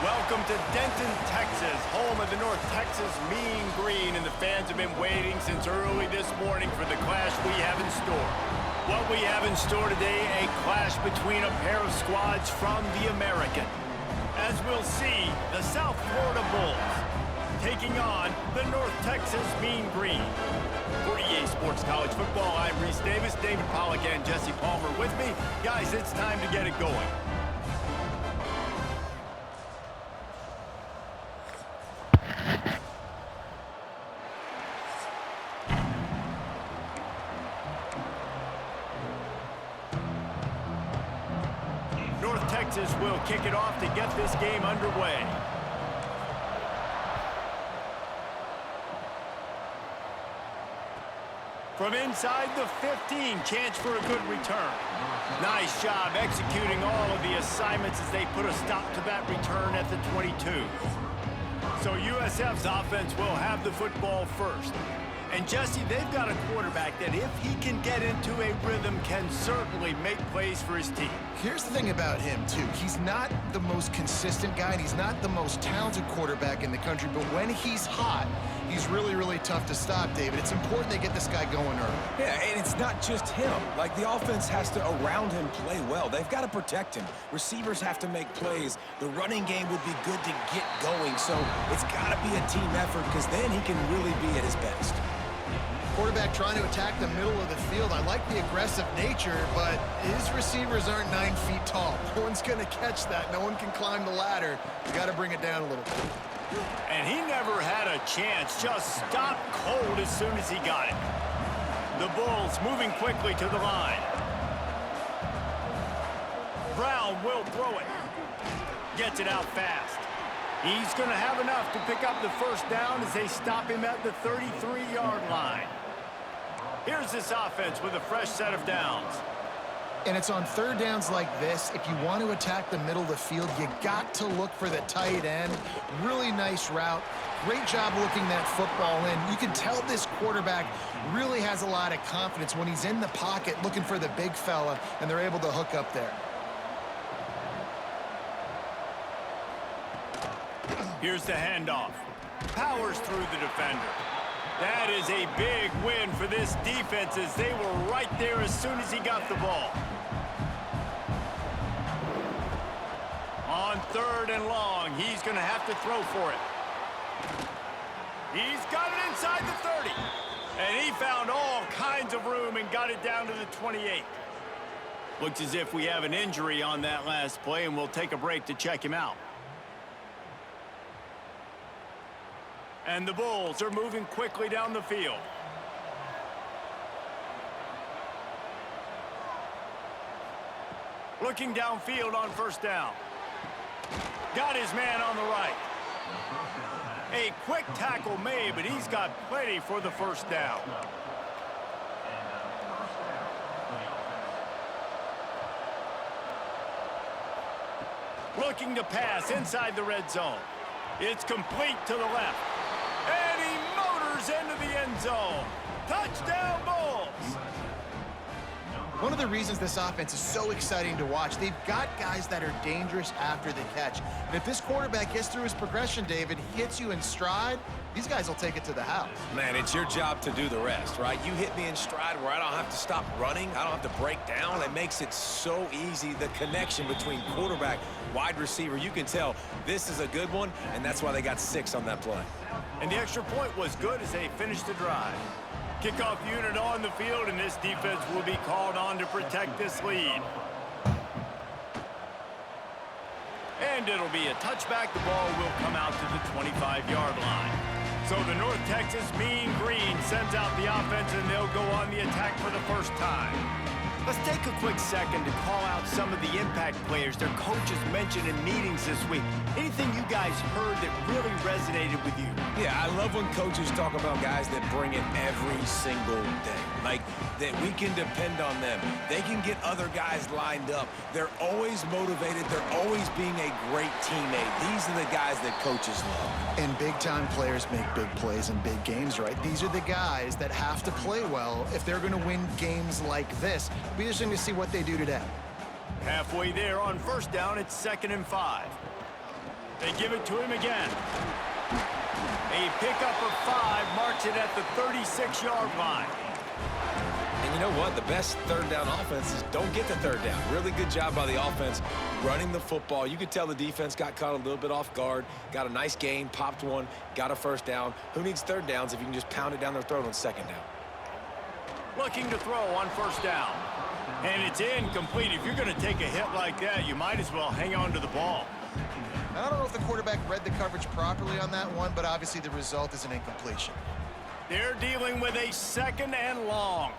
Welcome to Denton, Texas, home of the North Texas Mean Green, and the fans have been waiting since early this morning for the clash we have in store. What we have in store today, a clash between a pair of squads from the American. As we'll see, the South Florida Bulls taking on the North Texas Mean Green. For EA Sports College Football, I'm Reese Davis, David Pollack, and Jesse Palmer with me. Guys, it's time to get it going. North Texas will kick it off to get this game underway. From inside the 15, chance for a good return. Nice job executing all of the assignments as they put a stop to that return at the 22. So USF's offense will have the football first. And Jesse, they've got a quarterback that if he can get into a rhythm can certainly make plays for his team. Here's the thing about him, too. He's not the most consistent guy, and he's not the most talented quarterback in the country, but when he's hot, he's really, really tough to stop, David. It's important they get this guy going early. Yeah, and it's not just him. Like, the offense has to, around him, play well. They've got to protect him. Receivers have to make plays. The running game would be good to get going, so it's got to be a team effort because then he can really be at his best. Quarterback trying to attack the middle of the field. I like the aggressive nature, but his receivers aren't 9 feet tall. No one's going to catch that. No one can climb the ladder. You got to bring it down a little bit. And he never had a chance. Just stopped cold as soon as he got it. The Bulls moving quickly to the line. Brown will throw it. Gets it out fast. He's going to have enough to pick up the first down as they stop him at the 33-yard line. Here's this offense with a fresh set of downs. And it's on third downs like this. If you want to attack the middle of the field, you got to look for the tight end. Really nice route. Great job looking that football in. You can tell this quarterback really has a lot of confidence when he's in the pocket looking for the big fella, and they're able to hook up there. Here's the handoff. Powers through the defender. That is a big win for this defense as they were right there as soon as he got the ball. On third and long, he's going to have to throw for it. He's got it inside the 30. And he found all kinds of room and got it down to the 28. Looks as if we have an injury on that last play, and we'll take a break to check him out. And the Bulls are moving quickly down the field. Looking downfield on first down. Got his man on the right. A quick tackle made, but he's got plenty for the first down. Looking to pass inside the red zone. It's complete to the left. And he motors into the end zone. Touchdown, Bulls! One of the reasons this offense is so exciting to watch, they've got guys that are dangerous after the catch. And if this quarterback gets through his progression, David, hits you in stride, these guys will take it to the house. Man, it's your job to do the rest, right? You hit me in stride where I don't have to stop running. I don't have to break down. It makes it so easy. The connection between quarterback, wide receiver, you can tell this is a good one, and that's why they got 6 on that play. And the extra point was good as they finished the drive. Kickoff unit on the field, and this defense will be called on to protect this lead. And it'll be a touchback. The ball will come out to the 25-yard line. So the North Texas Mean Green sends out the offense, and they'll go on the attack for the first time. Let's take a quick second to call out some of the impact players their coaches mentioned in meetings this week. Anything you guys heard that really resonated with you? Yeah, I love when coaches talk about guys that bring it every single day. Like, that we can depend on them. They can get other guys lined up. They're always motivated. They're always being a great teammate. These are the guys that coaches love. And big-time players make big plays in big games, right? These are the guys that have to play well if they're going to win games like this. It'll be interesting to see what they do today. Halfway there on first down, it's 2nd and 5. They give it to him again. A pickup of 5 marks it at the 36-yard line. And you know what? The best third down offenses don't get the third down. Really good job by the offense running the football. You could tell the defense got caught a little bit off guard, got a nice gain, popped one, got a first down. Who needs third downs if you can just pound it down their throat on second down? Looking to throw on first down. And it's incomplete. If you're going to take a hit like that, you might as well hang on to the ball. I don't know if the quarterback read the coverage properly on that one, but obviously the result is an incompletion. They're dealing with a 2nd and long.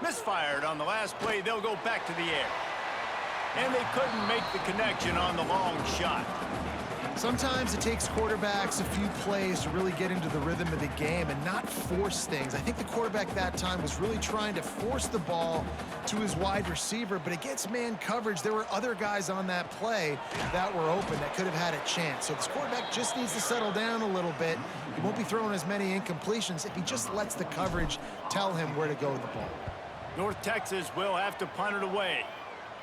Misfired on the last play. They'll go back to the air. And they couldn't make the connection on the long shot. Sometimes it takes quarterbacks a few plays to really get into the rhythm of the game and not force things. I think the quarterback that time was really trying to force the ball to his wide receiver, but against man coverage, there were other guys on that play that were open that could have had a chance. So this quarterback just needs to settle down a little bit. He won't be throwing as many incompletions if he just lets the coverage tell him where to go with the ball. North Texas will have to punt it away.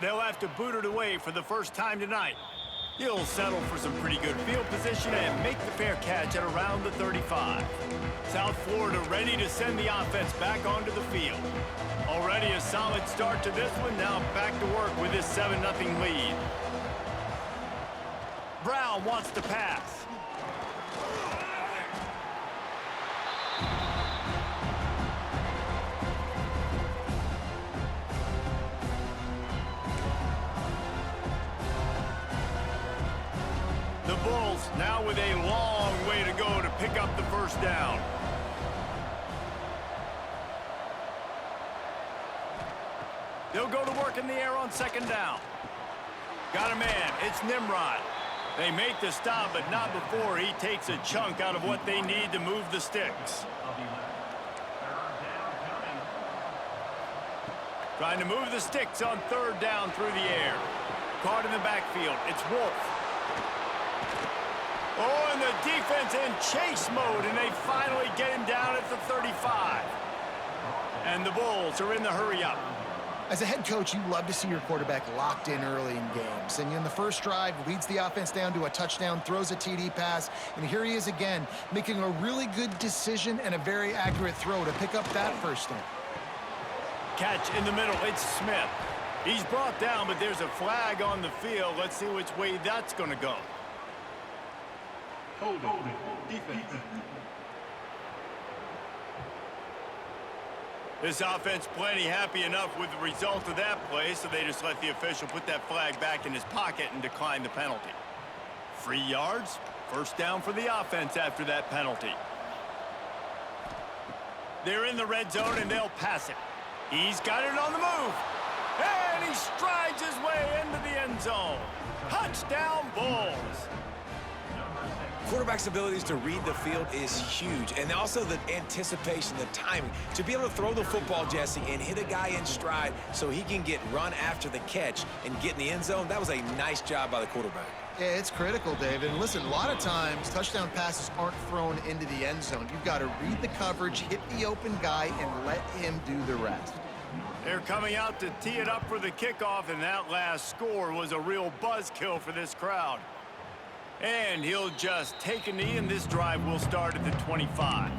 They'll have to boot it away for the first time tonight. He'll settle for some pretty good field position and make the fair catch at around the 35. South Florida ready to send the offense back onto the field. Already a solid start to this one. Now back to work with this 7-0 lead. Brown wants to pass. The Bulls now with a long way to go to pick up the first down. They'll go to work in the air on 2nd down. Got a man. It's Nimrod. They make the stop, but not before he takes a chunk out of what they need to move the sticks. Trying to move the sticks on 3rd down through the air. Caught in the backfield. It's Wolf. Oh, and the defense in chase mode, and they finally get him down at the 35. And the Bulls are in the hurry-up. As a head coach, you love to see your quarterback locked in early in games. And in the first drive, leads the offense down to a touchdown, throws a TD pass, and here he is again, making a really good decision and a very accurate throw to pick up that first down. Catch in the middle, it's Smith. He's brought down, but there's a flag on the field. Let's see which way that's going to go. Holding. Defense. This offense plenty happy enough with the result of that play, so they just let the official put that flag back in his pocket and decline the penalty. 3 yards, first down for the offense after that penalty. They're in the red zone, and they'll pass it. He's got it on the move. And he strides his way into the end zone. Touchdown, Bulls. Quarterback's abilities to read the field is huge, and also the anticipation, the timing. To be able to throw the football, Jesse, and hit a guy in stride so he can get run after the catch and get in the end zone, that was a nice job by the quarterback. Yeah, it's critical, David. And listen, a lot of times, touchdown passes aren't thrown into the end zone. You've got to read the coverage, hit the open guy, and let him do the rest. They're coming out to tee it up for the kickoff, and that last score was a real buzzkill for this crowd. And he'll just take a knee, and this drive will start at the 25.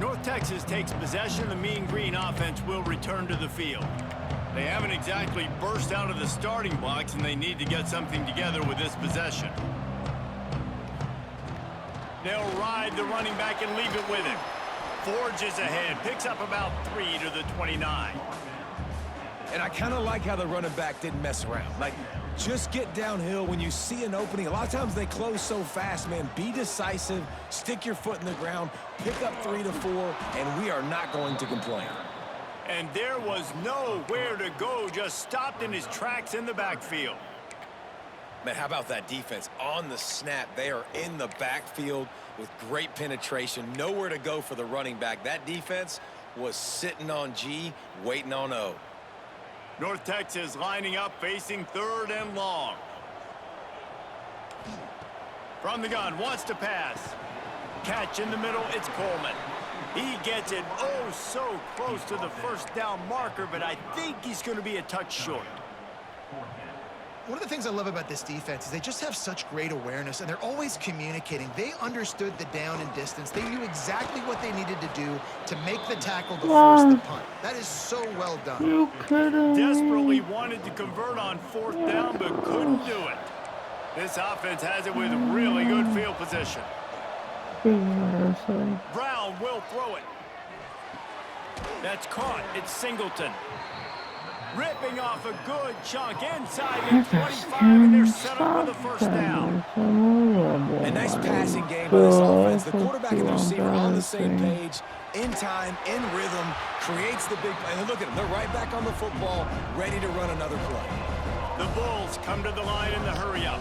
North Texas takes possession. The Mean Green offense will return to the field. They haven't exactly burst out of the starting blocks, and they need to get something together with this possession. They'll ride the running back and leave it with him. Forges ahead, picks up about 3 to the 29. And I kind of like how the running back didn't mess around. Like, just get downhill when you see an opening. A lot of times they close so fast, man. Be decisive, stick your foot in the ground, pick up 3 to 4, and we are not going to complain. And there was nowhere to go, just stopped in his tracks in the backfield. Man, how about that defense? On the snap, they are in the backfield with great penetration. Nowhere to go for the running back. That defense was sitting on G, waiting on O. North Texas lining up, facing 3rd and long. From the gun, wants to pass. Catch in the middle, it's Coleman. He gets it oh so close to the first down marker, but I think he's going to be a touch short. One of the things I love about this defense is they just have such great awareness, and they're always communicating. They understood the down and distance. They knew exactly what they needed to do to make the tackle to force the punt. That is so well done. You kidding me? Desperately wanted to convert on 4th down, but couldn't do it. This offense has it with really good field position. Brown will throw it. That's caught. It's Singleton. Ripping off a good chunk inside the 25, and they're set up with a first down. A nice passing game by this offense. The quarterback and the receiver on the same page, in time, in rhythm, creates the big play. And look at them. They're right back on the football, ready to run another play. The Bulls come to the line in the hurry-up.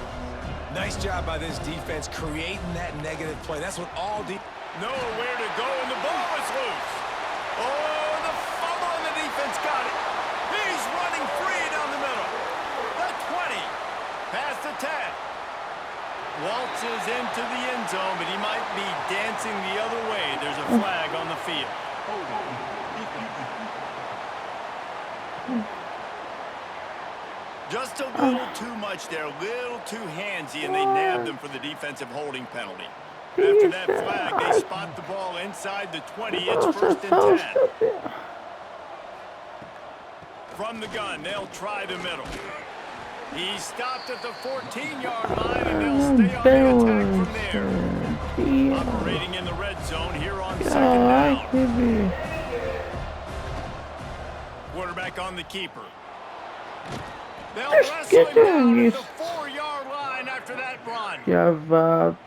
Nice job by this defense creating that negative play. That's what all Nowhere to go, and the ball is loose. Oh, the fumble, and the defense got it. He's running free down the middle. The 20. Past the 10. Waltzes into the end zone, but he might be dancing the other way. There's a flag on the field. Just a little too much there, a little too handsy, and they nabbed him for the defensive holding penalty. After that flag, they spot the ball inside the 20. It's 1st and 10. From the gun, they'll try the middle. He stopped at the 14-yard line, and they'll stay on the attack from there. Operating in the red zone here on 2nd down. Quarterback on the keeper. They'll wrestle him down at the 4-yard line after that run.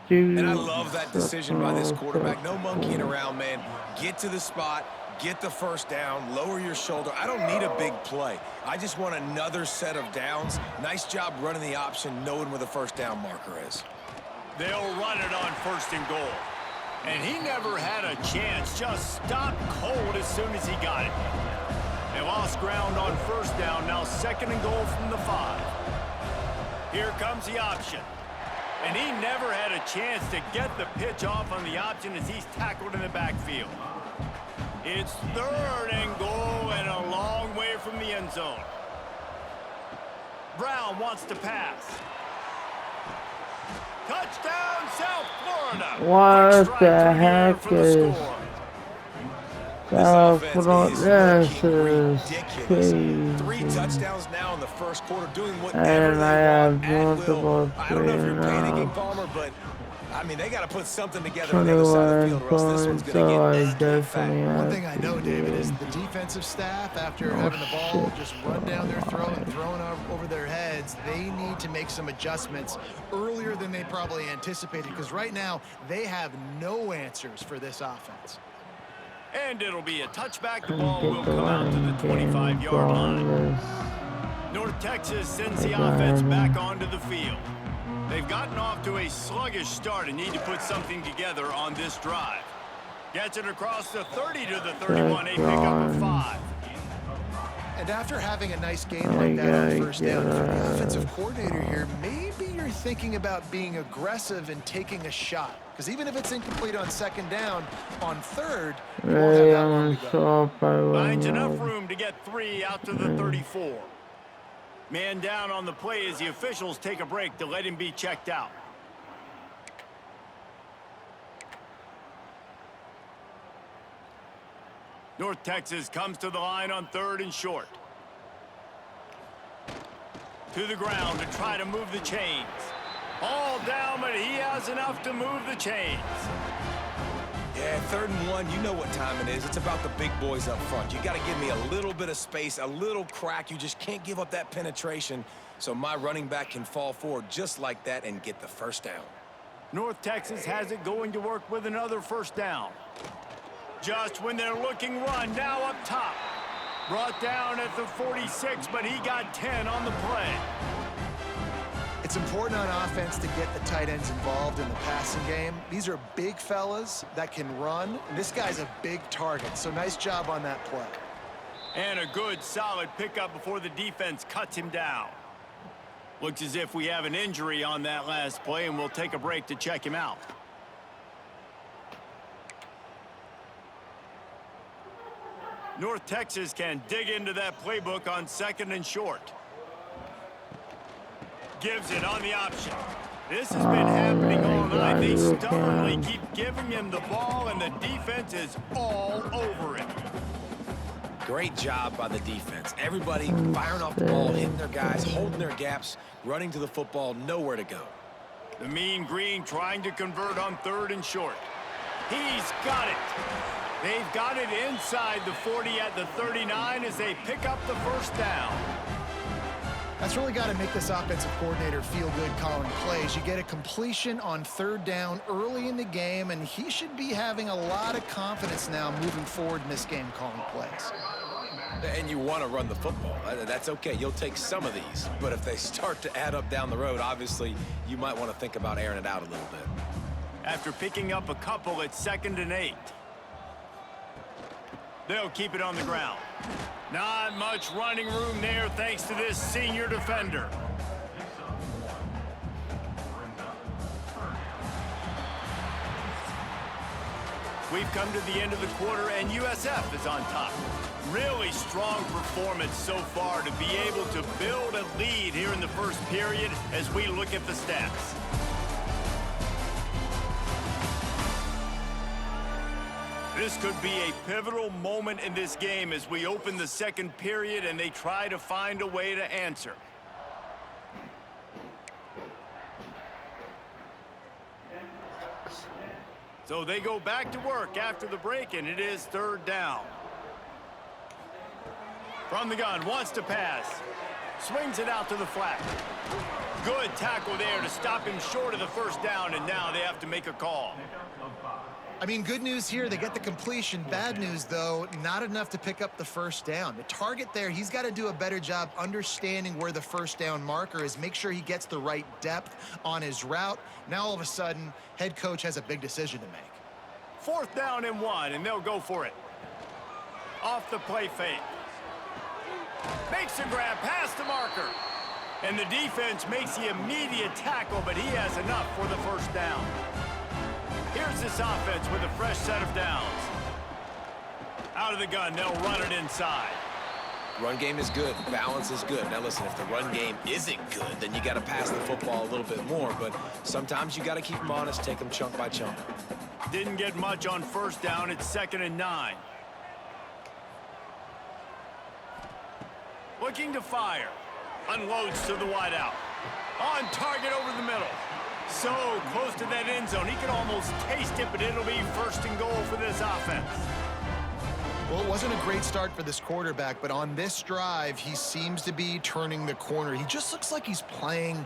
And I love that decision by this quarterback. No monkeying around, man. Get to the spot. Get the first down, lower your shoulder. I don't need a big play. I just want another set of downs. Nice job running the option, knowing where the first down marker is. They'll run it on 1st and goal. And he never had a chance. Just stopped cold as soon as he got it. They lost ground on 1st down. Now 2nd and goal from the 5. Here comes the option. And he never had a chance to get the pitch off on the option as he's tackled in the backfield. It's 3rd and goal and a long way from the end zone. Brown wants to pass. Touchdown, South Florida. What the heck is... This is crazy. 3 touchdowns now in the first quarter, doing whatever they want at will. I don't know if you're panicking, Palmer, but I mean, they got to put something together on the other side of the field, or else this one's going to get One thing I know, David, is the defensive staff, after having the ball just run down their throat and thrown over their heads, they need to make some adjustments earlier than they probably anticipated, because right now they have no answers for this offense. And it'll be a touchback. The ball will come out to the 25-yard line. North Texas sends the offense back onto the field. They've gotten off to a sluggish start and need to put something together on this drive. Gets it across the 30 to the 31. They pick up a 5. And after having a nice game like that on 1st down, for the offensive coordinator here, maybe you're thinking about being aggressive and taking a shot. Because even if it's incomplete on 2nd down, on 3rd, you won't have that long to go. Finds enough room to get 3 out to the 34. Man down on the play as the officials take a break to let him be checked out. North Texas comes to the line on 3rd and short. To the ground to try to move the chains. All down, but he has enough to move the chains. Yeah, 3rd and 1, you know what time it is. It's about the big boys up front. You got to give me a little bit of space, a little crack. You just can't give up that penetration, so my running back can fall forward just like that and get the first down. North Texas has it going to work with another 1st down. Just when they're looking run, now up top. Brought down at the 46, but he got 10 on the play. It's important on offense to get the tight ends involved in the passing game. These are big fellas that can run, and this guy's a big target, so nice job on that play. And a good, solid pickup before the defense cuts him down. Looks as if we have an injury on that last play, and we'll take a break to check him out. North Texas can dig into that playbook on 2nd and short. Gives it on the option. This has been happening all night. They stubbornly keep giving him the ball, and the defense is all over it. Great job by the defense. Everybody firing off the ball, hitting their guys, holding their gaps, running to the football, nowhere to go. The Mean Green trying to convert on 3rd and short. He's got it. They've got it inside the 40 at the 39 as they pick up the first down. That's really got to make this offensive coordinator feel good calling plays. You get a completion on 3rd down early in the game, and he should be having a lot of confidence now moving forward in this game calling plays. And you want to run the football. That's okay. You'll take some of these. But if they start to add up down the road, obviously, you might want to think about airing it out a little bit. After picking up a couple, it's 2nd and 8. They'll keep it on the ground. Not much running room there thanks to this senior defender. We've come to the end of the quarter, and USF is on top. Really strong performance so far to be able to build a lead here in the first period as we look at the stats. This could be a pivotal moment in this game as we open the second period and they try to find a way to answer. So they go back to work after the break, and it is 3rd down. From the gun, wants to pass. Swings it out to the flat. Good tackle there to stop him short of the first down, and now they have to make a call. I mean, good news here, they get the completion. Bad news, though, not enough to pick up the first down. The target there, he's got to do a better job understanding where the first down marker is, make sure he gets the right depth on his route. Now, all of a sudden, head coach has a big decision to make. 4th down and 1, and they'll go for it. Off the play fake. Makes a grab past the marker. And the defense makes the immediate tackle, but he has enough for the first down. Here's this offense with a fresh set of downs. Out of the gun, they'll run it inside. Run game is good. Balance is good. Now, listen, if the run game isn't good, then you got to pass the football a little bit more. But sometimes you got to keep them honest, take them chunk by chunk. Didn't get much on first down. It's 2nd and 9. Looking to fire. Unloads to the wideout. On target over the middle. So close to that end zone. He can almost taste it, but it'll be 1st and goal for this offense. Well, it wasn't a great start for this quarterback, but on this drive, he seems to be turning the corner. He just looks like he's playing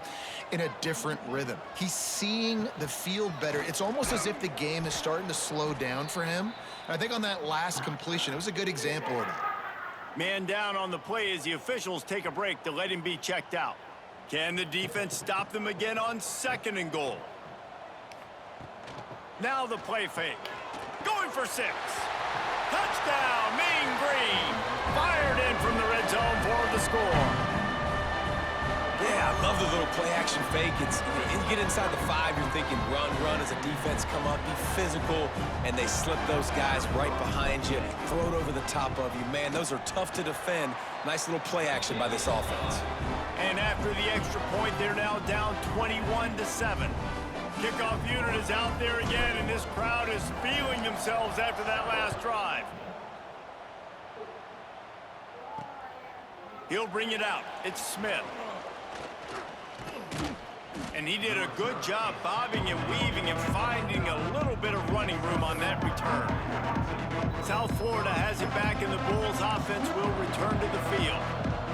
in a different rhythm. He's seeing the field better. It's almost as if the game is starting to slow down for him. And I think on that last completion, it was a good example of that. Man down on the play as the officials take a break to let him be checked out. Can the defense stop them again on 2nd and goal? Now the play fake. Going for 6. Touchdown, Mean Green. Fired in from the red zone for the score. Yeah, I love the little play-action fake. It's, you get inside the 5, you're thinking run as a defense come up, be physical, and they slip those guys right behind you, throw it over the top of you. Man, those are tough to defend. Nice little play action by this offense. And after the extra point, they're now down 21-7. Kickoff unit is out there again, and this crowd is feeling themselves after that last drive. He'll bring it out. It's Smith. And he did a good job bobbing and weaving and finding a little bit of running room on that return. South Florida has it back, and the Bulls offense will return to the field.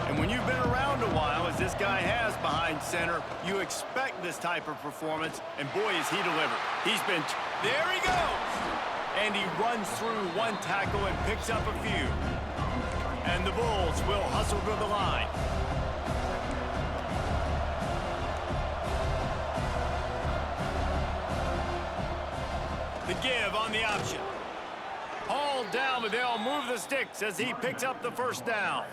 And when you've been around a while, as this guy has behind center, you expect this type of performance, and boy, is he delivered. He's been, there he goes! And he runs through one tackle and picks up a few. And the Bulls will hustle to the line. The give on the option. Hauled down, but they'll move the sticks as he picks up the first down.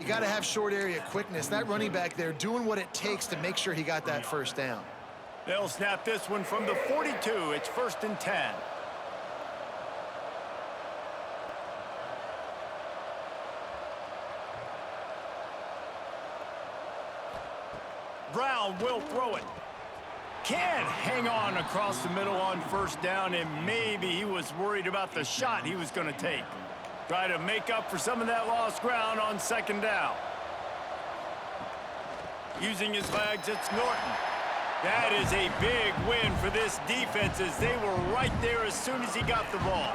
You got to have short area quickness. That running back there doing what it takes to make sure he got that first down. They'll snap this one from the 42. It's 1st and 10. Brown will throw it. Can't hang on across the middle on first down, and maybe he was worried about the shot he was going to take. Try to make up for some of that lost ground on second down. Using his legs, it's Norton. That is a big win for this defense as they were right there as soon as he got the ball.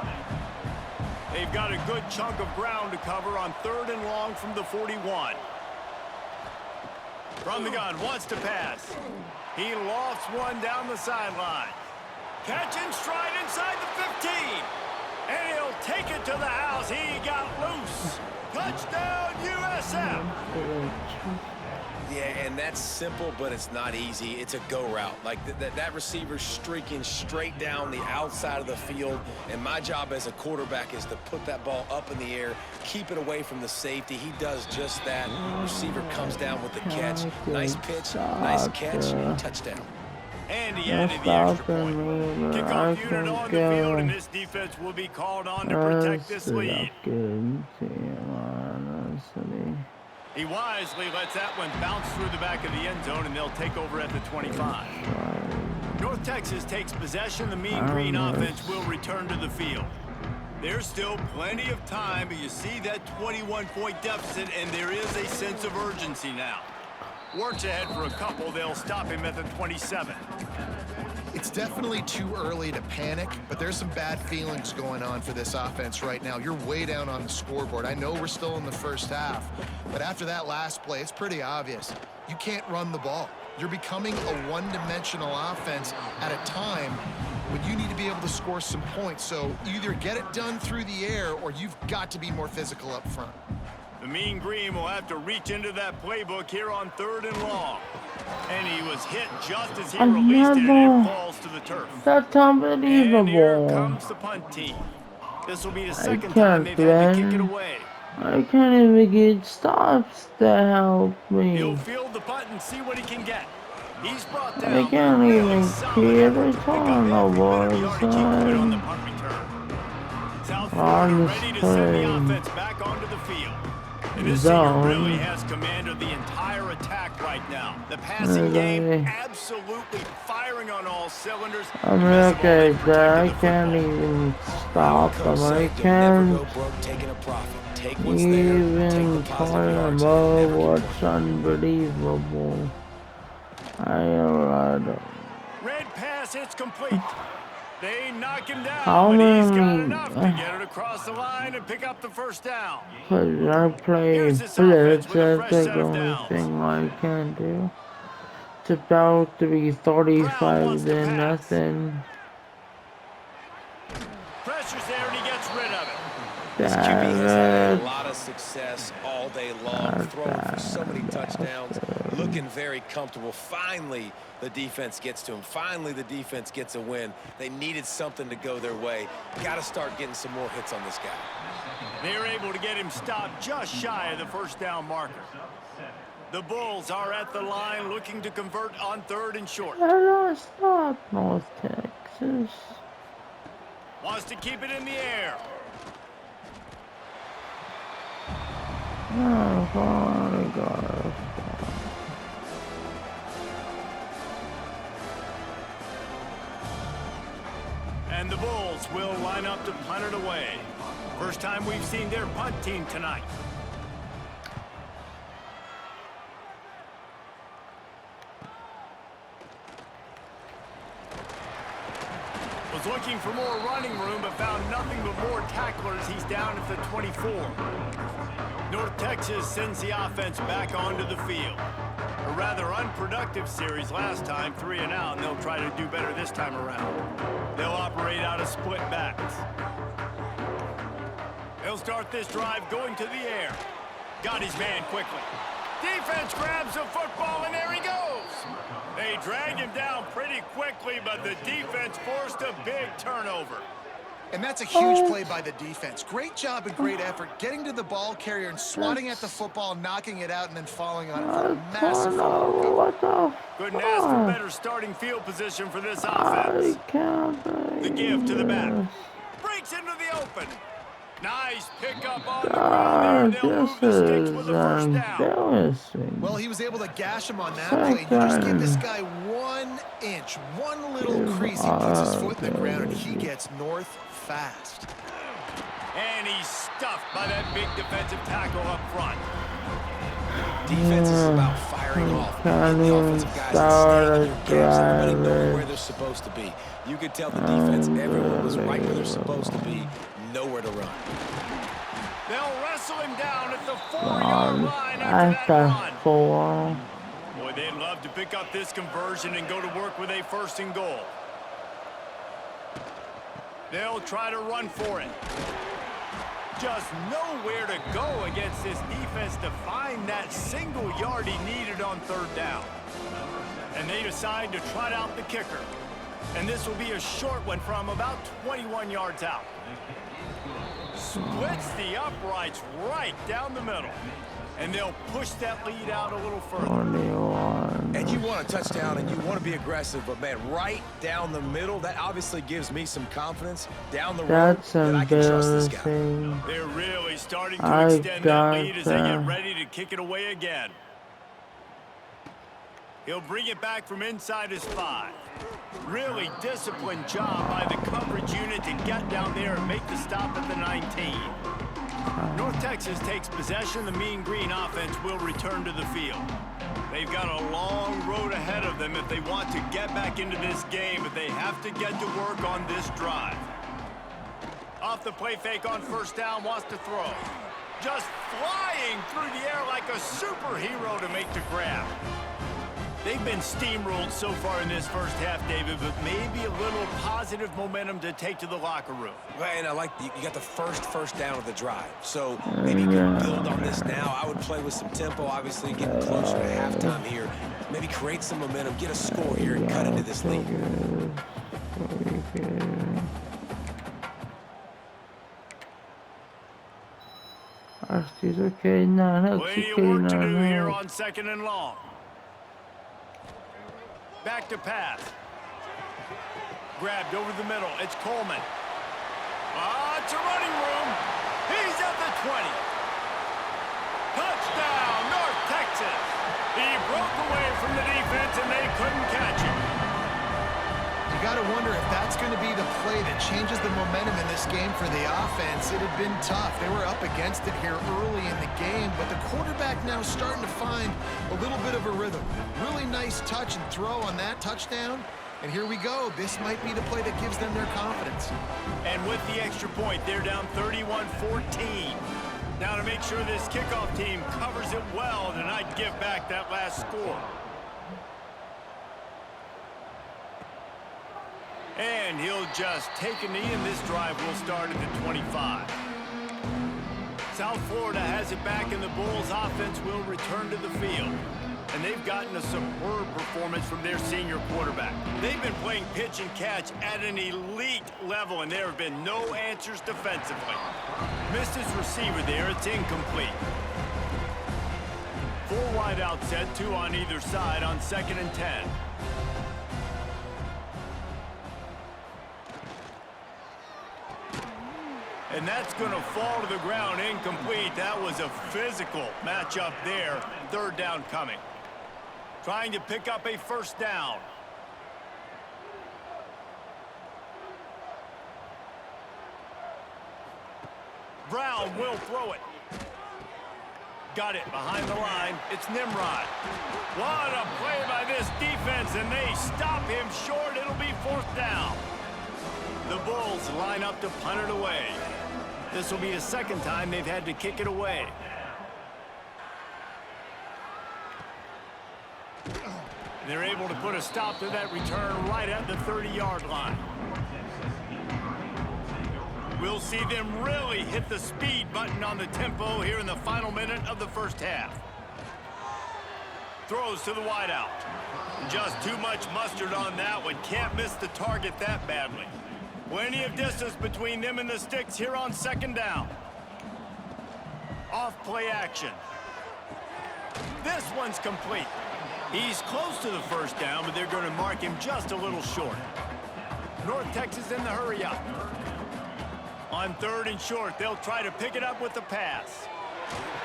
They've got a good chunk of ground to cover on 3rd and long from the 41. From the gun, wants to pass. He lofts one down the sideline. Catch and stride inside the 15. And he'll take it to the house. He got loose. Touchdown, USF. Yeah, and that's simple, but it's not easy. It's a go route. Like that receiver's streaking straight down the outside of the field, and my job as a quarterback is to put that ball up in the air, keep it away from the safety. He does just that. Receiver comes down with the catch. Nice pitch, nice catch, touchdown. And he added the extra point. Kickoff unit on the field, and this defense will be called on to protect this lead. He wisely lets that one bounce through the back of the end zone, and they'll take over at the 25. North Texas takes possession. The Mean Green offense will return to the field. There's still plenty of time, but you see that 21-point deficit, and there is a sense of urgency now. Works ahead for a couple. They'll stop him at the 27. It's definitely too early to panic, but there's some bad feelings going on for this offense right now. You're way down on the scoreboard. I know we're still in the first half, but after that last play, it's pretty obvious. You can't run the ball. You're becoming a one-dimensional offense at a time when you need to be able to score some points. So either get it done through the air or you've got to be more physical up front. The Mean Green will have to reach into that playbook here on 3rd and long. And he was hit just as he released it, and it falls to the turf. That's unbelievable. And here comes the punt team. This will be the second time they've had to kick it away. I can't even get stops to help me. He'll field the punt and see what he can get. He's brought down. I can't even clear the turnover. On the punt return. South Florida ready to send the offense back onto the field. And this senior really has command of the entire attack right now. The passing game absolutely firing on all cylinders. I'm okay, I can't even stop them. I can't even talk about what's unbelievable. Red pass, it's complete. They knock him down, How but he's got many? enough to get it across the line and pick up the first down. Cause I play blitz, that's the only thing I can do. It's about to be 35 to nothing. Pressure's there and he gets rid of it. This QB has had a lot of success all day long, throwing for so many touchdowns, looking very comfortable. Finally, the defense gets to him. Finally, the defense gets a win. They needed something to go their way. Got to start getting some more hits on this guy. They're able to get him stopped just shy of the first down marker. The Bulls are at the line looking to convert on 3rd and short. I don't stop North Texas. Wants to keep it in the air. Oh, my God. And the Bulls will line up to punt it away. First time we've seen their punt team tonight. Was looking for more running room, but found nothing but more tacklers. He's down at the 24. North Texas sends the offense back onto the field. A rather unproductive series last time, 3 and out, and they'll try to do better this time around. They'll operate out of split backs. They'll start this drive going to the air. Got his man quickly. Defense grabs the football, and there he goes. They drag him down pretty quickly, but the defense forced a big turnover. And that's a huge play by the defense. Great job and great effort getting to the ball carrier and swatting at the football, knocking it out, and then falling on it for a massive What Couldn't ask for better starting field position for this offense. I can't believe The give to the back. Breaks into the open. Nice pickup on the run there. They'll move the sticks with the first down. Embarrassing. Well, he was able to gash him on that play. You just give this guy 1 inch, one little crease. He puts his foot in the ground, and he gets north fast. And he's stuffed by that big defensive tackle up front. Defense is about firing off. And the offensive guys staying in their gaps. Everybody knows where they're supposed to be. You could tell the defense, everyone was right where they're supposed to be. Nowhere to run. They'll wrestle him down at the 4-yard line after that run. Boy, they'd love to pick up this conversion and go to work with a 1st and goal. They'll try to run for it. Just nowhere to go against this defense to find that single yard he needed on 3rd down. And they decide to trot out the kicker. And this will be a short one from about 21 yards out. Splits the uprights right down the middle. And they'll push that lead out a little further. And you want a touchdown and you want to be aggressive, but man, right down the middle, that obviously gives me some confidence down the road that I can trust this guy. They're really starting to extend that lead as they get ready to kick it away again. He'll bring it back from inside his 5. Really disciplined job by the coverage unit to get down there and make the stop at the 19. North Texas takes possession. The Mean Green offense will return to the field. They've got a long road ahead of them if they want to get back into this game, but they have to get to work on this drive. Off the play fake on 1st down, wants to throw. Just flying through the air like a superhero to make the grab. They've been steamrolled so far in this first half, David, but maybe a little positive momentum to take to the locker room. Right, and I like you got the first down of the drive. So maybe you can build on this now. I would play with some tempo, obviously getting closer to halftime here. Maybe create some momentum, get a score here, and cut into this lead. Okay, no, plenty of work to do here on 2nd and long. Back to pass. Grabbed over the middle. It's Coleman. It's a running room. He's at the 20. Touchdown, North Texas. He broke away from the defense, and they couldn't catch him. You got to wonder if that's going to be the play that changes the momentum in this game for the offense. It had been tough. They were up against it here early in the game, but the quarterback now starting to find a little bit of a rhythm. Really nice touch and throw on that touchdown. And here we go. This might be the play that gives them their confidence. And with the extra point, they're down 31-14. Now to make sure this kickoff team covers it well to not give back that last score. And he'll just take a knee, and this drive will start at the 25. South Florida has it back, and the Bulls offense will return to the field. And they've gotten a superb performance from their senior quarterback. They've been playing pitch and catch at an elite level, and there have been no answers defensively. Missed his receiver there. It's incomplete. 4 wide out set, 2 on either side on 2nd and 10. And that's going to fall to the ground incomplete. That was a physical matchup there. 3rd down coming. Trying to pick up a 1st down. Brown will throw it. Got it behind the line. It's Nimrod. What a play by this defense, and they stop him short. It'll be 4th down. The Bulls line up to punt it away. This will be the 2nd time they've had to kick it away. They're able to put a stop to that return right at the 30-yard line. We'll see them really hit the speed button on the tempo here in the final minute of the first half. Throws to the wideout. Just too much mustard on that one. Can't miss the target that badly. Plenty of distance between them and the sticks here on 2nd down. Off play action. This one's complete. He's close to the 1st down, but they're going to mark him just a little short. North Texas in the hurry up. On 3rd and short, they'll try to pick it up with the pass.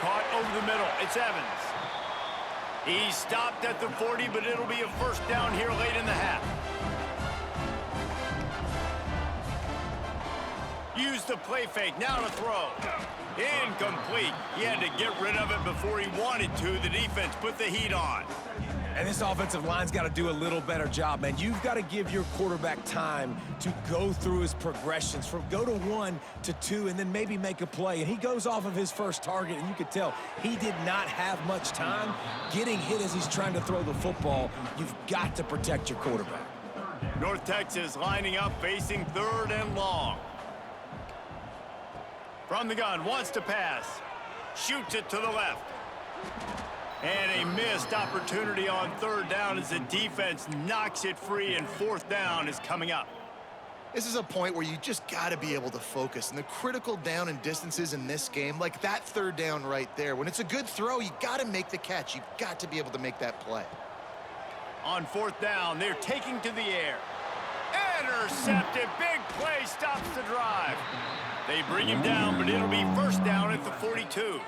Caught over the middle. It's Evans. He stopped at the 40, but it'll be a first down here late in the half. Use the play fake. Now to throw. Incomplete. He had to get rid of it before he wanted to. The defense put the heat on. And this offensive line's got to do a little better job, man. You've got to give your quarterback time to go through his progressions from go to 1 to 2 and then maybe make a play. And he goes off of his first target, and you could tell he did not have much time getting hit as he's trying to throw the football. You've got to protect your quarterback. North Texas lining up, facing 3rd and long. From the gun, wants to pass. Shoots it to the left. And a missed opportunity on 3rd down as the defense knocks it free, and 4th down is coming up. This is a point where you just got to be able to focus. And the critical down and distances in this game, like that 3rd down right there, when it's a good throw, you got to make the catch. You've got to be able to make that play. On 4th down, they're taking to the air. Intercepted. Big play stops the drive. They bring him down, but it'll be first down at the 42.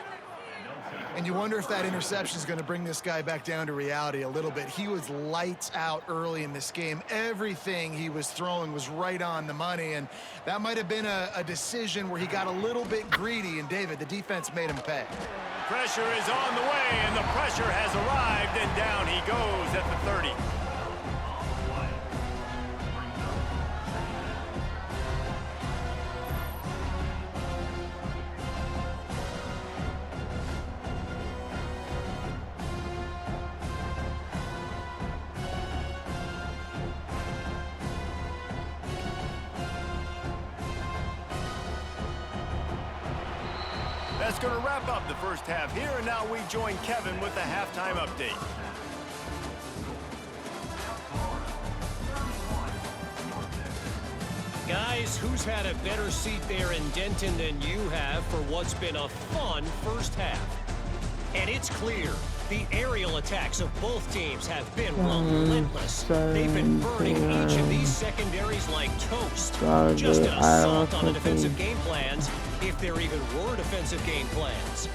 And you wonder if that interception is going to bring this guy back down to reality a little bit. He was lights out early in this game. Everything he was throwing was right on the money, and that might have been a decision where he got a little bit greedy, and David, the defense made him pay. Pressure is on the way, and the pressure has arrived, and down he goes at the 30. That's going to wrap up the first half here, and now we join Kevin with the halftime update. Guys, who's had a better seat there in Denton than you have for what's been a fun first half? And it's clear, the aerial attacks of both teams have been relentless. They've been burning each of these secondaries like toast. Just an assault on the defensive game plans, if there even were defensive game plans.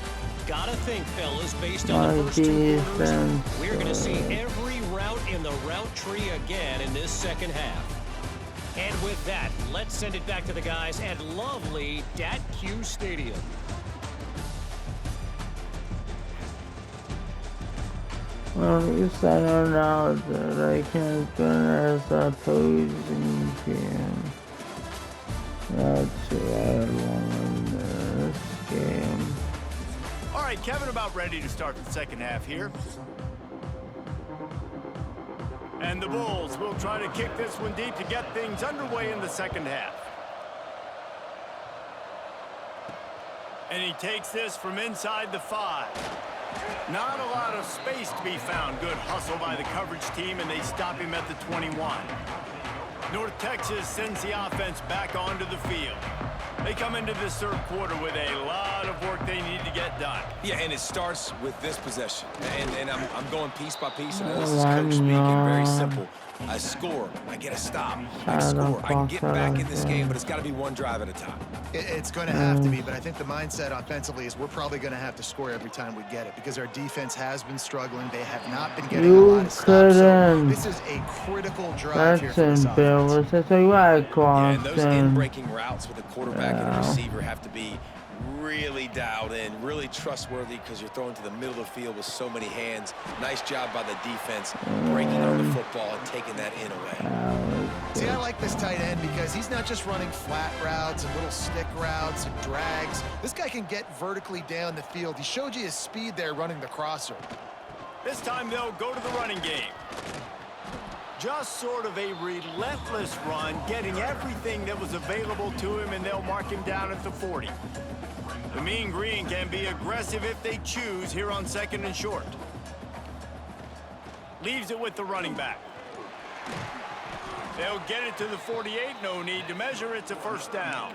Gotta think, fellas, based on the first 2 quarters, we're going to see every route in the route tree again in this second half. And with that, let's send it back to the guys at lovely DATQ Stadium. Well, at least I know now that I can finish the opposing team. That's what I won this game. All right, Kevin, about ready to start the second half here. And the Bulls will try to kick this one deep to get things underway in the second half. And he takes this from inside the 5. Not a lot of space to be found. Good hustle by the coverage team, and they stop him at the 21. North Texas sends the offense back onto the field. They come into this third quarter with a lot of work they need to get done. Yeah, and it starts with this possession. And I'm going piece by piece. And this is coach speaking, very simple. I score, I get a stop. I score, I can get back in this game, but it's got to be one drive at a time. It's going to have to be, but I think the mindset offensively is we're probably going to have to score every time we get it because our defense has been struggling. They have not been getting a lot of stops. So this is a critical drive here for this offense. Yeah, and those in-breaking routes with the quarterback and the receiver have to be really dialed in, really trustworthy because you're throwing to the middle of the field with so many hands. Nice job by the defense breaking on the football and taking that in away. See, I like this tight end because he's not just running flat routes and little stick routes and drags. This guy can get vertically down the field. He showed you his speed there running the crosser. This time they'll go to the running game. Just sort of a relentless run, getting everything that was available to him, and they'll mark him down at the 40. The Mean Green can be aggressive if they choose here on 2nd and short. Leaves it with the running back. They'll get it to the 48. No need to measure. It's a first down.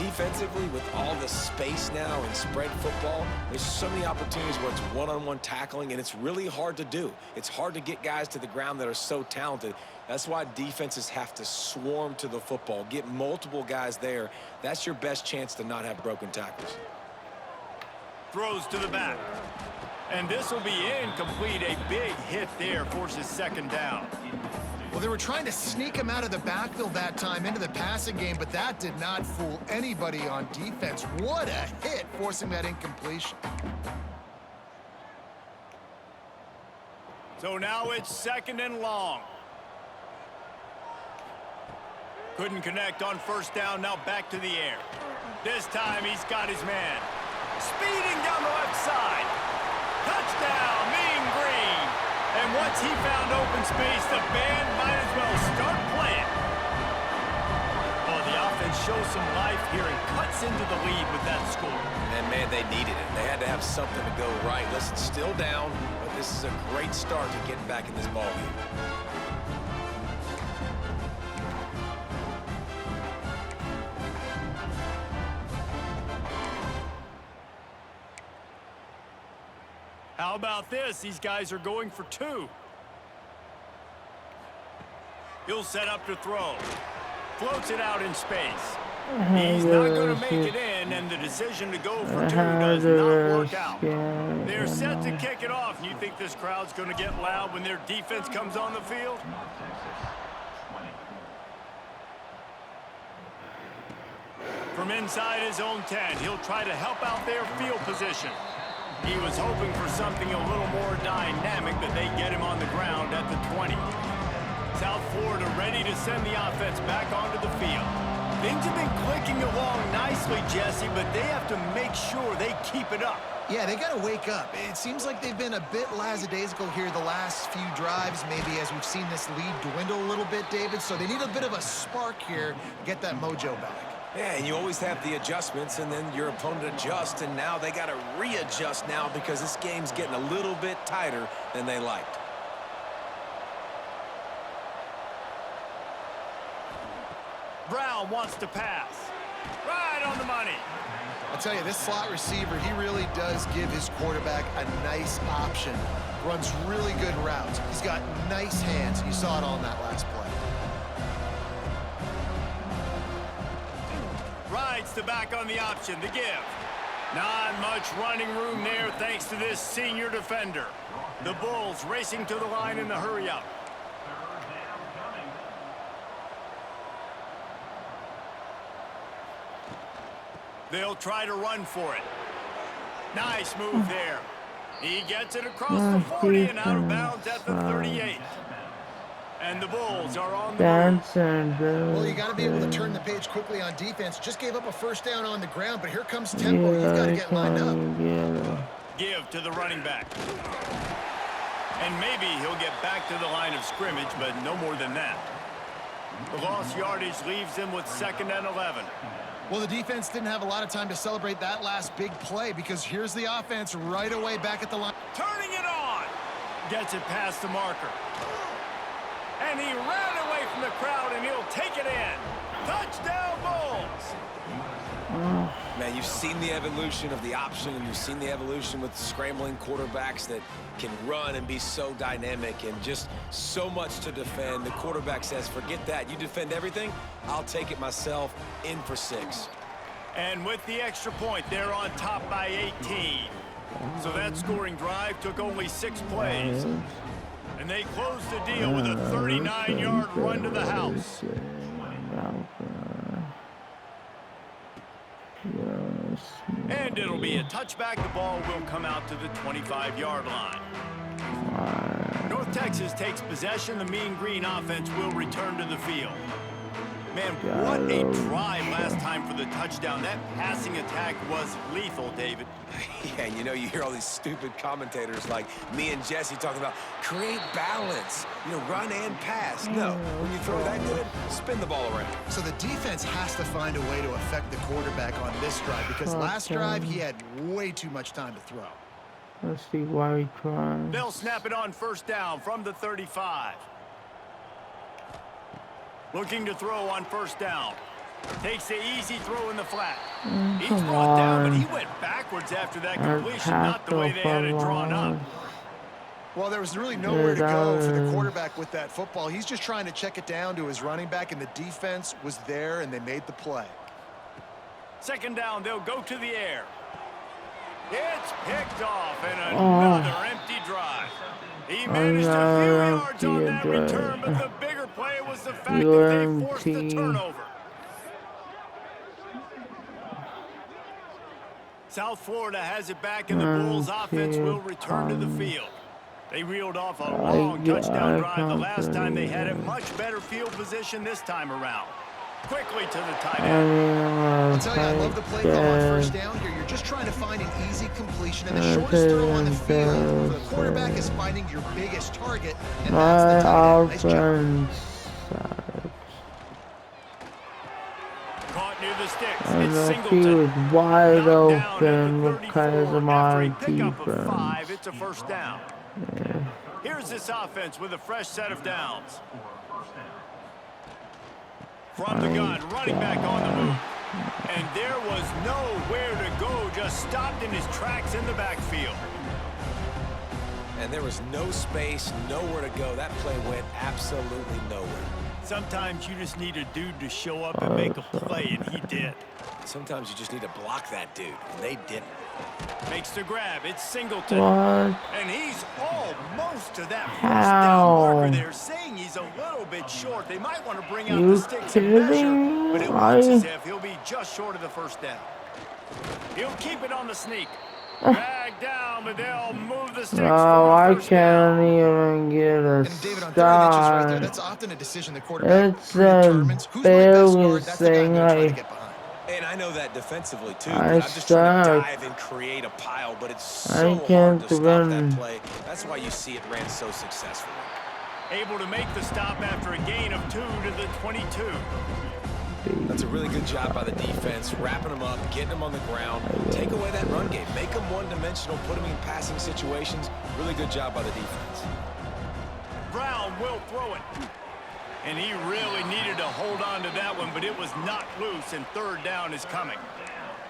defensively, with all the space now and spread football, there's so many opportunities where it's one-on-one tackling, and it's really hard to do. It's hard to get guys to the ground that are so talented. That's why defenses have to swarm to the football, get multiple guys there. That's your best chance to not have broken tackles. Throws to the back. And this will be incomplete. A big hit there forces second down. Well, they were trying to sneak him out of the backfield that time into the passing game, but that did not fool anybody on defense. What a hit, forcing that incompletion. So now it's second and long. Couldn't connect on first down, now back to the air. This time he's got his man. Speeding down the left side. Touchdown, Mean Green. And once he found open space, the band might as well start playing. Oh, the offense shows some life here and cuts into the lead with that score. And, man, they needed it. They had to have something to go right. Listen, still down, but this is a great start to getting back in this ballgame. How about this? These guys are going for two. He'll set up to throw. Floats it out in space. He's not going to make it in, and the decision to go for two does not work out. They're set to kick it off. And you think this crowd's going to get loud when their defense comes on the field? From inside his own 10, he'll try to help out their field position. He was hoping for something a little more dynamic, but they get him on the ground at the 20. South Florida ready to send the offense back onto the field. Things have been clicking along nicely, Jesse, but they have to make sure they keep it up. Yeah, they got to wake up. It seems like they've been a bit lackadaisical here the last few drives, maybe as we've seen this lead dwindle a little bit, David. So they need a bit of a spark here to get that mojo back. Yeah, and you always have the adjustments, and then your opponent adjusts, and now they got to readjust now because this game's getting a little bit tighter than they liked. Brown wants to pass. Right on the money. I'll tell you, this slot receiver, he really does give his quarterback a nice option. Runs really good routes. He's got nice hands. You saw it all in that last play. Rides the back on the option to give. Not much running room there thanks to this senior defender. The Bulls racing to the line in the hurry-up. They'll try to run for it. Nice move there. He gets it across the 40 and out of bounds at the 38. And the Bulls are on the move. Well, you got to be able to turn the page quickly on defense. Just gave up a first down on the ground, but here comes tempo. You've got to get lined up. Give to the running back. And maybe he'll get back to the line of scrimmage, but no more than that. The lost yardage leaves him with 2nd and 11. Well, the defense didn't have a lot of time to celebrate that last big play because here's the offense right away back at the line. Turning it on. Gets it past the marker. And he ran away from the crowd, and he'll take it in. Touchdown, Bulls. Man, you've seen the evolution of the option, and you've seen the evolution with scrambling quarterbacks that can run and be so dynamic and just so much to defend. The quarterback says, forget that. You defend everything, I'll take it myself. In for 6. And with the extra point, they're on top by 18. So that scoring drive took only 6 plays. And they closed the deal with a 39-yard run to the house. And it'll be a touchback. The ball will come out to the 25-yard line. North Texas takes possession. The Mean Green offense will return to the field. Man, what a drive last time for the touchdown. That passing attack was lethal, David. Yeah, you know, you hear all these stupid commentators like me and Jesse talking about create balance, you know, run and pass. No, when you throw that good, spin the ball around. So the defense has to find a way to affect the quarterback on this drive because last drive he had way too much time to throw. Let's see why he tries. They'll snap it on first down from the 35. Looking to throw on first down. Takes the easy throw in the flat. He's Come brought down, but he on. went backwards after that A completion, not the way tackle they for had it drawn up. loss. Well, there was really Yeah, nowhere to that go for the was- quarterback with that football. He's just trying to check it down to his running back, and the defense was there, and they made the play. Second down, they'll go to the air. It's picked off, and another empty drive. He managed a few yards on that return, but the bigger play was the fact that they forced the turnover. South Florida has it back, and the Bulls offense will return to the field. They reeled off a long touchdown drive the last time they had it. Much better field position this time around. Quickly to the tight end. I'll tell you, I love the play call on first down here. You're just trying to find an easy completion and the shortest throw on the field. The quarterback is finding your biggest target, and that's the tight end. Nice job. Caught near the sticks. And It's the Singleton. field wide Knocked down open at the because 34 of my after a pickup of defense. 5. It's a first down. Here's this offense with a fresh set of downs. From the gun, running back on the move. And there was nowhere to go, just stopped in his tracks in the backfield. And there was no space, nowhere to go. That play went absolutely nowhere. Sometimes you just need a dude to show up and make a play, and he did. Sometimes you just need to block that dude, and they didn't. Makes the grab. It's Singleton. What? And he's almost to that first How? down marker. They're saying he's a little bit short. They might want to bring out You the sticks and measure, kidding? but it looks as if he'll be just short of the first down. He'll keep it on the sneak. Drag down, but they'll move the sticks. No, for I a first can't down. even get a And David, on 3rd and inches right there, start. that's often a decision the quarterback It's a determines. Who's my best guard? barely That's the guy I'm thing going to try to I... get behind. And I know that defensively, too. I But I'm just trying to suck. dive and create a pile, but it's I so hard can't to stop that even- play. That's why you see it ran so successfully. Able to make the stop after a gain of 2 to the 22. That's a really good job by the defense, wrapping them up, getting them on the ground. Take away that run game. Make them one-dimensional, put them in passing situations. Really good job by the defense. Brown will throw it. And he really needed to hold on to that one, but it was not loose, and 3rd down is coming.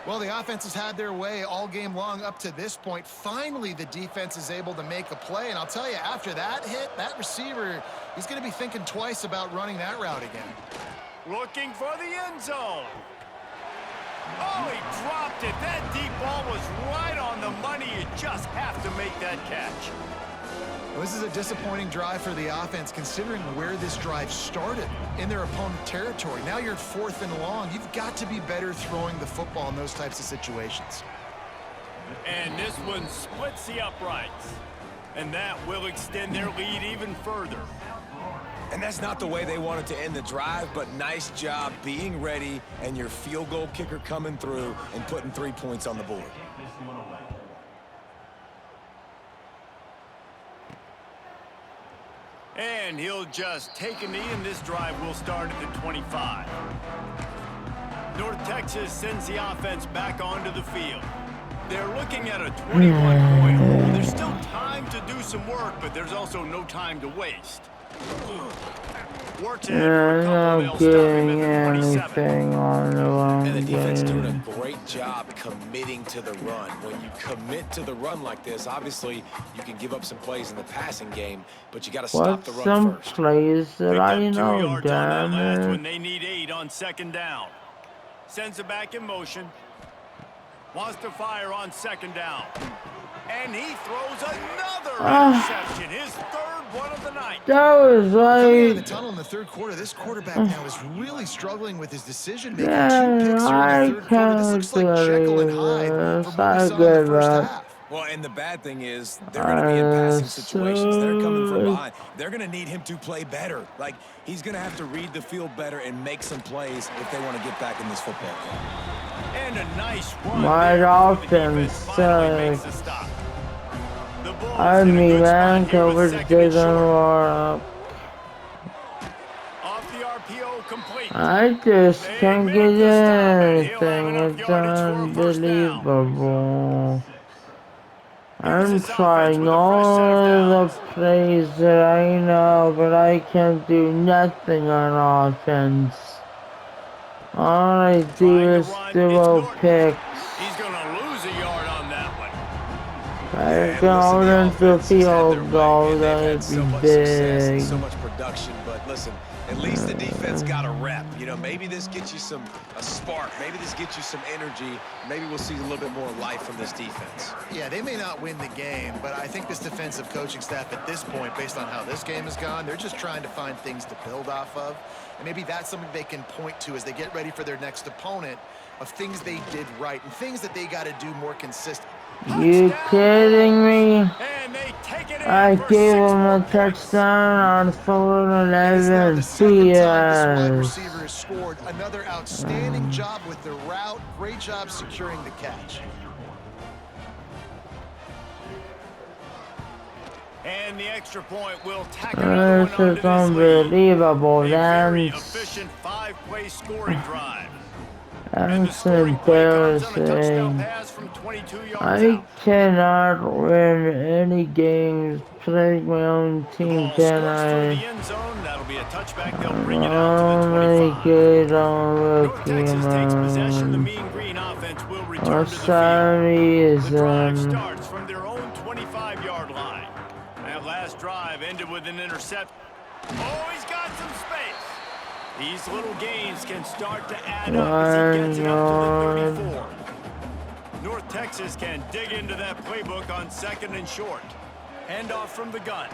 Well, the offense has had their way all game long up to this point. Finally, the defense is able to make a play, and I'll tell you, after that hit, that receiver, he's going to be thinking twice about running that route again. Looking for the end zone. Oh, he dropped it. That deep ball was right on the money. You just have to make that catch. Well, this is a disappointing drive for the offense, considering where this drive started, in their opponent territory. Now you're at 4th and long. You've got to be better throwing the football in those types of situations. And this one splits the uprights. And that will extend their lead even further. And that's not the way they wanted to end the drive, but nice job being ready and your field goal kicker coming through and putting 3 points on the board. And he'll just take a knee, and this drive will start at the 25. North Texas sends the offense back onto the field. They're looking at a 21-point hold. There's still time to do some work, but there's also no time to waste. Works ahead for a I'm couple. not They'll stop him getting at the 27. anything on the And the run defense doing a game. great job committing to the run. When you commit to the run like this, obviously you can give up some plays in the passing game, but you got to stop the What's run some first. plays that Picked I up 2 know, yards on that last damn one. it? They need 8 on 2nd down. Sends it back in motion. Wants to fire on 2nd down. And he throws another interception. His 3rd one of the night. That was Coming out of the like... tunnel in the 3rd quarter, this quarterback now is really struggling with his decision-making. 2 Yeah, picks here I in the 3rd quarter. This looks like Jekyll and Hyde can't from what we believe saw in the this. first I half. Well, and the bad thing is they're going to be in passing situations. They're coming from behind. They're going to need him to play better. Like, he's going to have to read the field better and make some plays if they want to get back in this football game. And a nice run. My there before the offense defense finally makes sucks. the stop. The Bulls I in a mean, good spot man, here with coverage 2nd and didn't short. roar up. Off the RPO complete. I just They can't make get the stop, and he'll have anything. enough It's yardage for a first down. unbelievable. Here's I'm this offense trying with a fresh all set of the downs. plays that I know, but I can't do nothing on offense. All I do Trying to is run, throw it's Norton. picks. He's going to lose a yard on that one. I And go listen, the into offense has had their field way, goal, and they've had that'd so be much success and big. so much production. But listen, at least the defense got a rep. You know, maybe this gets you a spark. Maybe this gets you some energy. Maybe we'll see a little bit more life from this defense. Yeah, they may not win the game, but I think this defensive coaching staff at this point, based on how this game has gone, they're just trying to find things to build off of. And maybe that's something they can point to as they get ready for their next opponent, of things they did right and things that they got to do more consistent. You kidding me? And they take it in I for gave 6 him more a points. touchdown on 4 And it's now 11 the second time this wide PS. receiver has scored. Another outstanding job with the route. Great job securing the catch. And the extra point will tack another This one is onto this lead. unbelievable, A very that's efficient 5-play scoring drive. And the that's scoring play comes on a touchdown embarrassing. pass from 22 yards I out. cannot win any games playing my own The team, ball can squirts through I? the end zone. That'll be a touchback. They'll I'm bring it out to the only 25. good on North rookie Texas takes possession. The man. Mean Green offense will return What to the field. sorry is The drive starts from their own 25-yard line. That last drive ended with an interception. Oh, he's got some space. These little gains can start to add up as he gets it up to the 34. North Texas can dig into that playbook on 2nd and short. Handoff from the gun.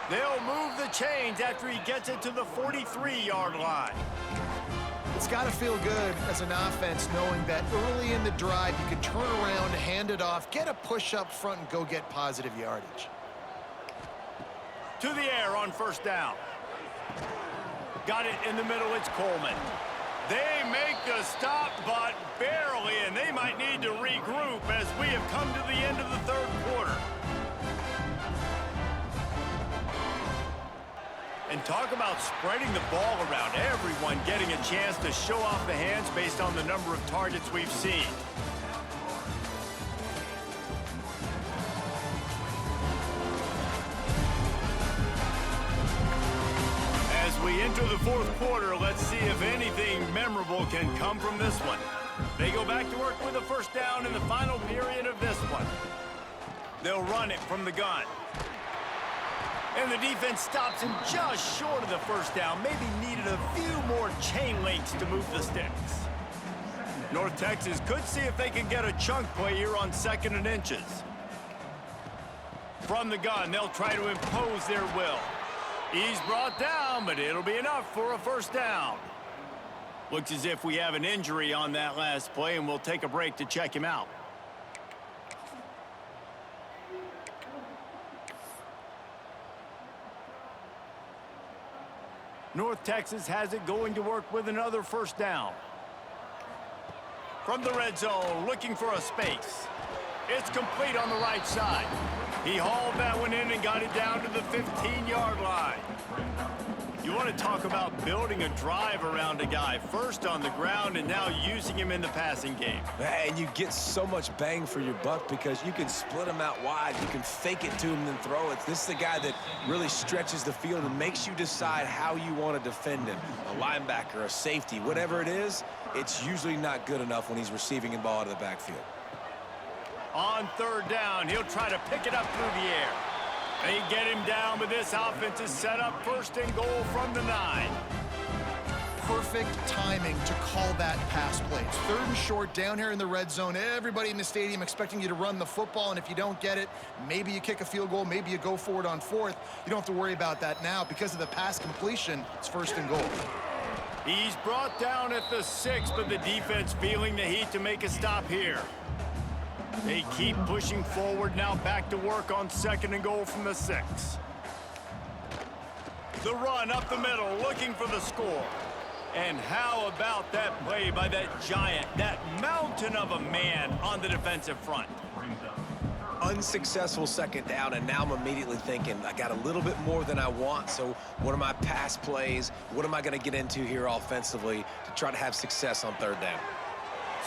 They'll move the chains after he gets it to the 43-yard line. It's got to feel good as an offense knowing that early in the drive you can turn around, hand it off, get a push up front, and go get positive yardage. To the air on 1st down. Got it in the middle, it's Coleman. They make the stop, but barely, and they might need to regroup as we have come to the end of the 3rd quarter. And talk about spreading the ball around. Everyone getting a chance to show off the hands based on the number of targets we've seen. As we enter the 4th quarter, let's see if anything memorable can come from this one. They go back to work with a 1st down in the final period of this one. They'll run it from the gun. And the defense stops him just short of the 1st down. Maybe needed a few more chain links to move the sticks. North Texas could see if they can get a chunk play here on 2nd and inches. From the gun, they'll try to impose their will. He's brought down, but it'll be enough for a 1st down. Looks as if we have an injury on that last play, and we'll take a break to check him out. North Texas has it going to work with another 1st down. From the red zone, looking for a space. It's complete on the right side. He hauled that one in and got it down to the 15-yard line. You want to talk about building a drive around a guy, first on the ground and now using him in the passing game. And you get so much bang for your buck because you can split him out wide. You can fake it to him and then throw it. This is the guy that really stretches the field and makes you decide how you want to defend him. A linebacker, a safety, whatever it is, it's usually not good enough when he's receiving the ball out of the backfield. On 3rd down, he'll try to pick it up through the air. They get him down, but this offense is set up 1st and goal from the 9. Perfect timing to call that pass play. It's 3rd and short down here in the red zone. Everybody in the stadium expecting you to run the football, and if you don't get it, maybe you kick a field goal, maybe you go for it on 4th. You don't have to worry about that now. Because of the pass completion, it's 1st and goal. He's brought down at the 6, but the defense feeling the heat to make a stop here. They keep pushing forward, now back to work on 2nd and goal from the 6. The run up the middle, looking for the score. And how about that play by that giant, that mountain of a man on the defensive front? Unsuccessful 2nd down, and now I'm immediately thinking, I got a little bit more than I want, so what are my pass plays? What am I going to get into here offensively to try to have success on 3rd down?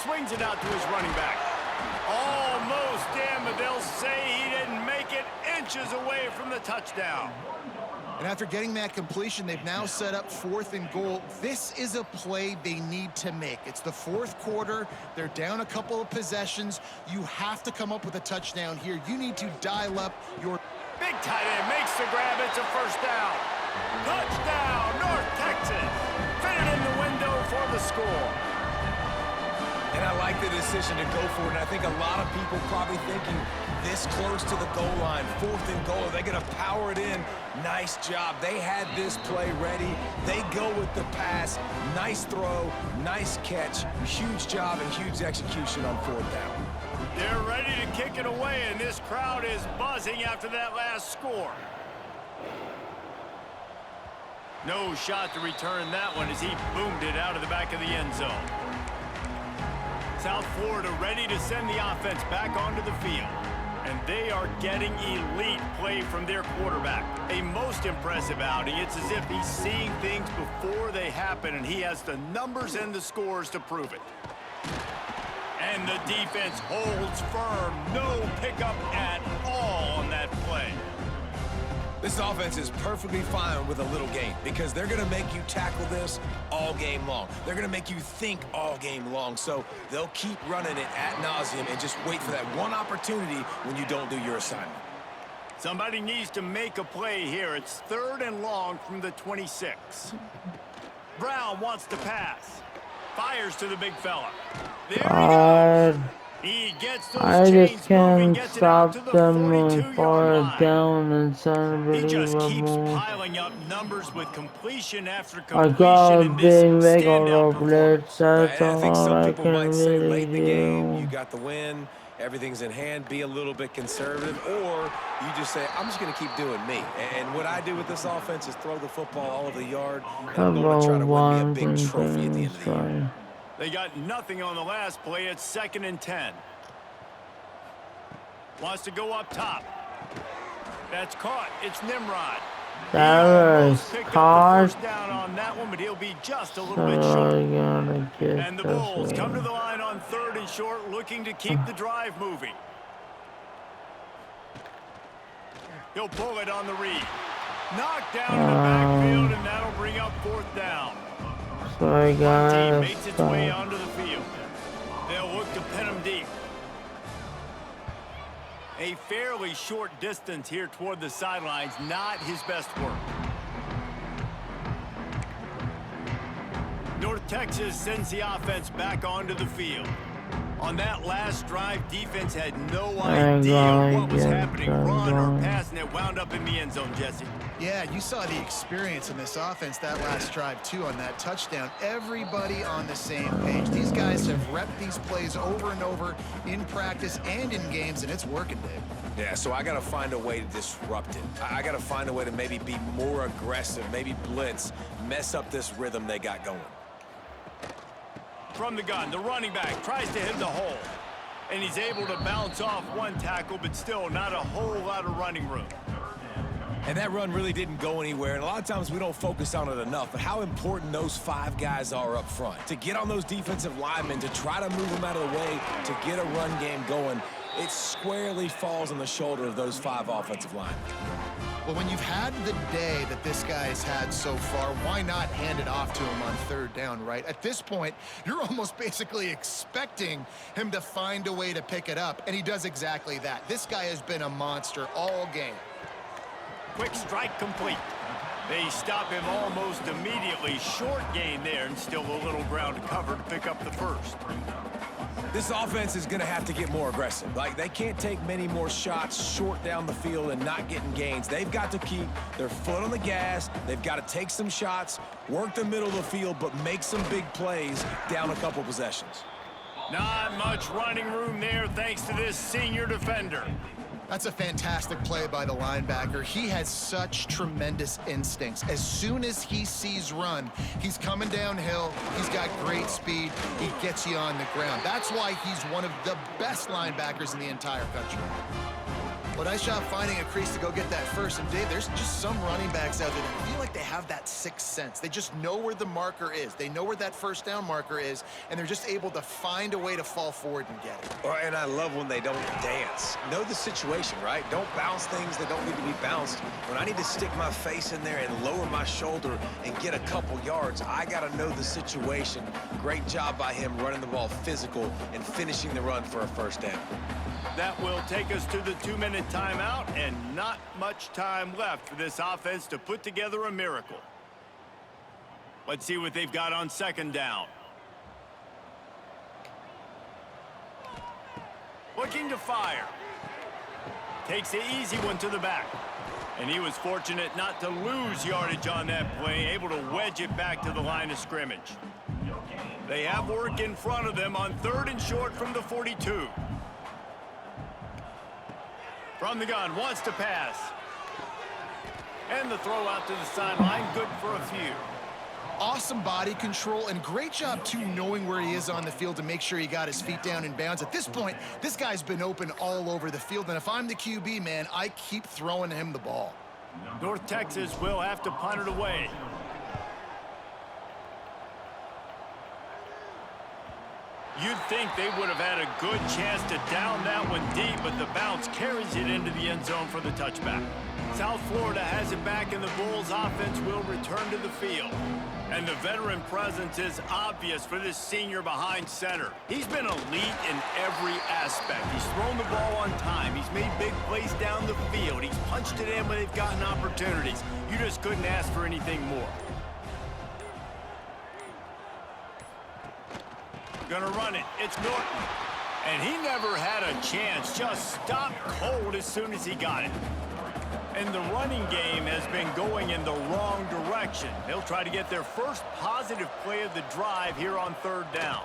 Swings it out to his running back. Almost in, but they'll say he didn't make it, inches away from the touchdown. And after getting that completion, they've now set up 4th and goal. This is a play they need to make. It's the 4th quarter. They're down a couple of possessions. You have to come up with a touchdown here. You need to dial up your... Big tight end makes the grab. It's a first down. Touchdown, North Texas. Fitted in the window for the score. And I like the decision to go for it. And I think a lot of people probably thinking this close to the goal line, 4th and goal, they're going to power it in. Nice job. They had this play ready. They go with the pass. Nice throw, nice catch. Huge job and huge execution on 4th down. They're ready to kick it away, and this crowd is buzzing after that last score. No shot to return that one as he boomed it out of the back of the end zone. South Florida ready to send the offense back onto the field. And they are getting elite play from their quarterback. A most impressive outing. It's as if he's seeing things before they happen, and he has the numbers and the scores to prove it. And the defense holds firm. No pickup at all on that play. This offense is perfectly fine with a little game because they're going to make you tackle this all game long. They're going to make you think all game long. So they'll keep running it ad nauseum and just wait for that one opportunity when you don't do your assignment. Somebody needs to make a play here. It's 3rd and long from the 26. Brown wants to pass. Fires to the big fella. There he gets those I just can't moving, stop them when 42-yard far line. down. It's He just keeps unbelievable. piling up numbers with completion after I completion got a in this big standout blitz. That's And I think all some I people can might say really late in the game, you do. got the win, everything's in hand, be a little bit conservative, or you just say, I'm just going to keep doing me. And what I do with this offense is throw the football all over the yard, and I'm going to try to win me a big trophy at the end of the year. They got nothing on the last play. It's 2nd and 10. Wants to go up top. That's caught. It's Nimrod. That was Picked up the caught. first down on that one, but he'll be just a little So bit I short. gotta get And the Bulls this come to way. the line on 3rd and short, looking to keep the drive moving. He'll pull it on the read. Knocked down in the backfield, and that'll bring up 4th down. So I Team gotta makes its way stop. onto the field. They'll look to pin him deep. A fairly short distance here toward the sidelines, not his best work. North Texas sends the offense back onto the field. On that last drive, defense had no idea what was happening. Run or pass, and it wound up in the end zone, Jesse. Yeah, you saw the experience in this offense that last drive, too, on that touchdown. Everybody on the same page. These guys have repped these plays over and over in practice and in games, and it's working, Dave. Yeah, so I got to find a way to disrupt it. I got to find a way to maybe be more aggressive, maybe blitz, mess up this rhythm they got going. From the gun, the running back tries to hit the hole. And he's able to bounce off one tackle, but still not a whole lot of running room. And that run really didn't go anywhere, and a lot of times we don't focus on it enough, but how important those 5 guys are up front. To get on those defensive linemen, to try to move them out of the way, to get a run game going, it squarely falls on the shoulder of those 5 offensive linemen. Well, when you've had the day that this guy has had so far, why not hand it off to him on 3rd down, right? At this point, you're almost basically expecting him to find a way to pick it up, and he does exactly that. This guy has been a monster all game. Quick strike complete. They stop him almost immediately. Short gain there, and still a little ground to cover to pick up the first. This offense is going to have to get more aggressive. Like, they can't take many more shots short down the field and not getting gains. They've got to keep their foot on the gas. They've got to take some shots, work the middle of the field, but make some big plays down a couple possessions. Not much running room there thanks to this senior defender. That's a fantastic play by the linebacker. He has such tremendous instincts. As soon as he sees run, he's coming downhill. He's got great speed. He gets you on the ground. That's why he's one of the best linebackers in the entire country. Well, nice job finding a crease to go get that first. And Dave, there's just some running backs out there that feel like they have that sixth sense. They just know where the marker is. They know where that first down marker is, and they're just able to find a way to fall forward and get it. And I love when they don't dance. Know the situation, right? Don't bounce things that don't need to be bounced. When I need to stick my face in there and lower my shoulder and get a couple yards, I got to know the situation. Great job by him running the ball physical and finishing the run for a first down. That will take us to the 2-minute timeout, and not much time left for this offense to put together a miracle. Let's see what they've got on second down. Looking to fire. Takes the easy one to the back. And he was fortunate not to lose yardage on that play, able to wedge it back to the line of scrimmage. They have work in front of them on 3rd and short from the 42. From the gun, wants to pass. And the throw out to the sideline, good for a few. Awesome body control, and great job, too, knowing where he is on the field to make sure he got his feet down in bounds. At this point, this guy's been open all over the field, and if I'm the QB, man, I keep throwing him the ball. North Texas will have to punt it away. You'd think they would have had a good chance to down that one deep, but the bounce carries it into the end zone for the touchback. South Florida has it back, and the Bulls offense will return to the field. And the veteran presence is obvious for this senior behind center. He's been elite in every aspect. He's thrown the ball on time. He's made big plays down the field. He's punched it in when they've gotten opportunities. You just couldn't ask for anything more. Gonna run it. It's Norton. And he never had a chance. Just stopped cold as soon as he got it. And the running game has been going in the wrong direction. They'll try to get their first positive play of the drive here on 3rd down.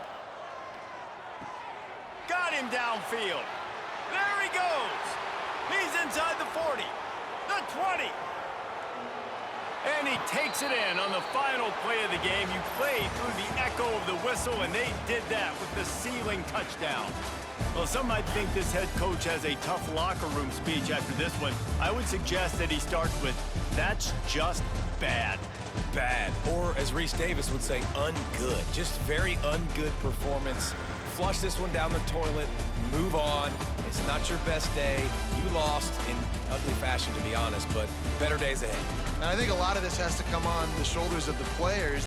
Got him downfield. There he goes. He's inside the 40, the 20. And he takes it in on the final play of the game. You played through the echo of the whistle, and they did that with the ceiling touchdown. Well, some might think this head coach has a tough locker room speech after this one. I would suggest that he starts with, "That's just bad." Bad. Or, as Reese Davis would say, ungood. Just very ungood performance. Flush this one down the toilet. Move on. It's not your best day. You lost in ugly fashion, to be honest, but better days ahead. And I think a lot of this has to come on the shoulders of the players.